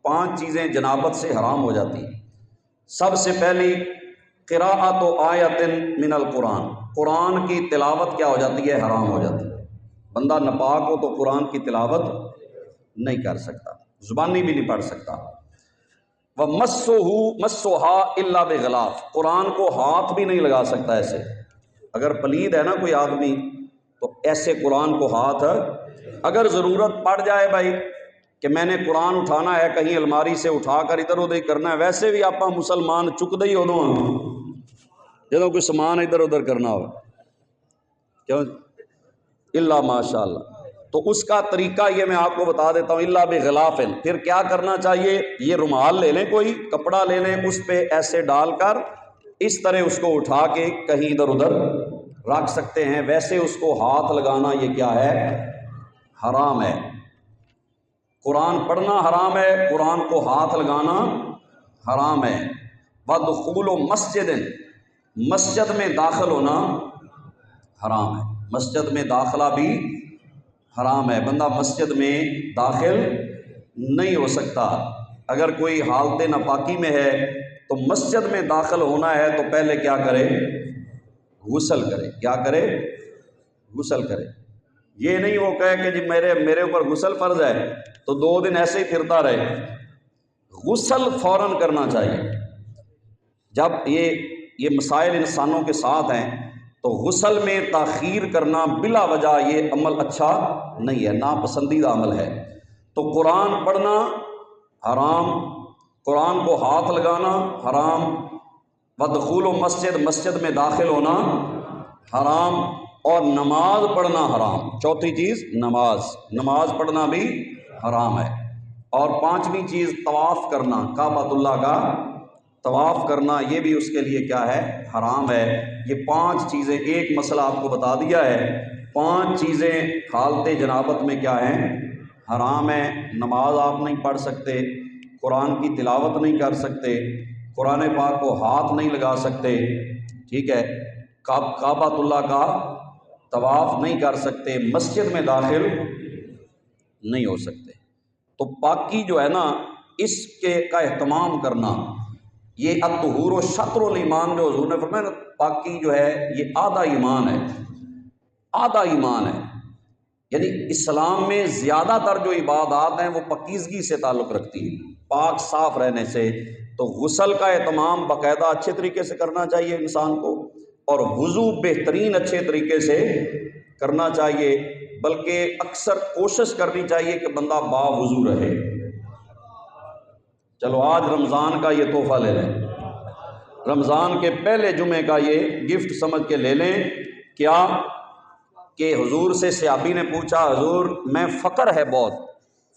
5 چیزیں جنابت سے حرام ہو جاتی ہیں۔ سب سے پہلی قراءۃ آیۃ من القرآن، قرآن کی تلاوت کیا ہو جاتی ہے؟ حرام ہو جاتی ہے۔ بندہ ناپاک ہو تو قرآن کی تلاوت نہیں کر سکتا، زبانی بھی نہیں پڑھ سکتا۔ وَمَسُّهَا إِلَّا بِغِلَافٍ، قرآن کو ہاتھ بھی نہیں لگا سکتا ایسے۔ اگر پلید ہے نا کوئی آدمی تو ایسے قرآن کو ہاتھ، اگر ضرورت پڑ جائے بھائی کہ میں نے قرآن اٹھانا ہے، کہیں الماری سے اٹھا کر ادھر ادھر کرنا ہے، ویسے بھی آپ مسلمان چکدے ہی ہو دو جدوں کوئی سامان ادھر ادھر کرنا ہو، کیوں اللہ ماشاء اللہ۔ تو اس کا طریقہ یہ میں آپ کو بتا دیتا ہوں، اللہ بغلاف۔ پھر کیا کرنا چاہیے؟ یہ رومال لے لیں، کوئی کپڑا لے لیں، اس پہ ایسے ڈال کر اس طرح اس کو اٹھا کے کہیں ادھر ادھر رکھ سکتے ہیں، ویسے اس کو ہاتھ لگانا یہ کیا ہے؟ حرام ہے۔ قرآن پڑھنا حرام ہے، قرآن کو ہاتھ لگانا حرام ہے۔ وَدُخُولُ مَسْجِدٍ، مسجد میں داخل ہونا حرام ہے، مسجد میں داخلہ بھی حرام ہے، بندہ مسجد میں داخل نہیں ہو سکتا۔ اگر کوئی حالت ناپاکی میں ہے تو مسجد میں داخل ہونا ہے تو پہلے کیا کرے؟ غسل کرے. کیا کرے؟ غسل کرے. یہ نہیں وہ کہے کہ جی میرے اوپر غسل فرض ہے تو 2 دن ایسے ہی پھرتا رہے. غسل فوراً کرنا چاہیے. جب یہ مسائل انسانوں کے ساتھ ہیں تو غسل میں تاخیر کرنا بلا وجہ یہ عمل اچھا نہیں ہے، ناپسندیدہ عمل ہے. تو قرآن پڑھنا حرام، قرآن کو ہاتھ لگانا حرام، ودخول و مسجد میں داخل ہونا حرام، اور نماز پڑھنا حرام. چوتھی چیز نماز پڑھنا بھی حرام ہے. اور 5ویں چیز طواف کرنا، کعبۃ اللہ کا طواف کرنا، یہ بھی اس کے لیے کیا ہے؟ حرام ہے. یہ 5 چیزیں، ایک مسئلہ آپ کو بتا دیا ہے. 5 چیزیں حالت جنابت میں کیا ہیں؟ حرام ہیں. نماز آپ نہیں پڑھ سکتے، قرآن کی تلاوت نہیں کر سکتے، قرآن پاک کو ہاتھ نہیں لگا سکتے، ٹھیک ہے، کعبۃ اللہ کا طواف نہیں کر سکتے، مسجد میں داخل نہیں ہو سکتے. تو پاکی جو ہے نا، اس کا اہتمام کرنا، یہ الطہور و شطر الایمان جو حضور نے فرمایا نا، پاکی جو ہے یہ آدھا ایمان ہے. آدھا ایمان ہے. یعنی اسلام میں زیادہ تر جو عبادات ہیں وہ پاکیزگی سے تعلق رکھتی ہیں، پاک صاف رہنے سے. تو غسل کا اہتمام باقاعدہ اچھے طریقے سے کرنا چاہیے انسان کو، اور وضو بہترین اچھے طریقے سے کرنا چاہیے، بلکہ اکثر کوشش کرنی چاہیے کہ بندہ باوضو رہے. چلو آج رمضان کا یہ تحفہ لے لیں، رمضان کے پہلے جمعے کا یہ گفٹ سمجھ کے لے لیں. کیا کہ حضور سے صحابی نے پوچھا، حضور میں فقر ہے، بہت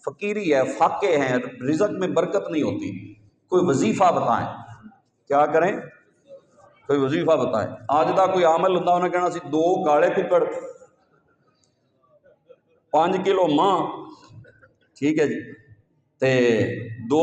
فقیری ہے، فاقے ہیں، رزق میں برکت نہیں ہوتی، کوئی وظیفہ بتائیں. کیا کریں؟ کوئی وظیفہ بتائیں. آج دا کوئی عمل ہوتا انہیں کہنا سی 2 کالے ککڑ 5 کلو ماں، ٹھیک ہے جی، تے 2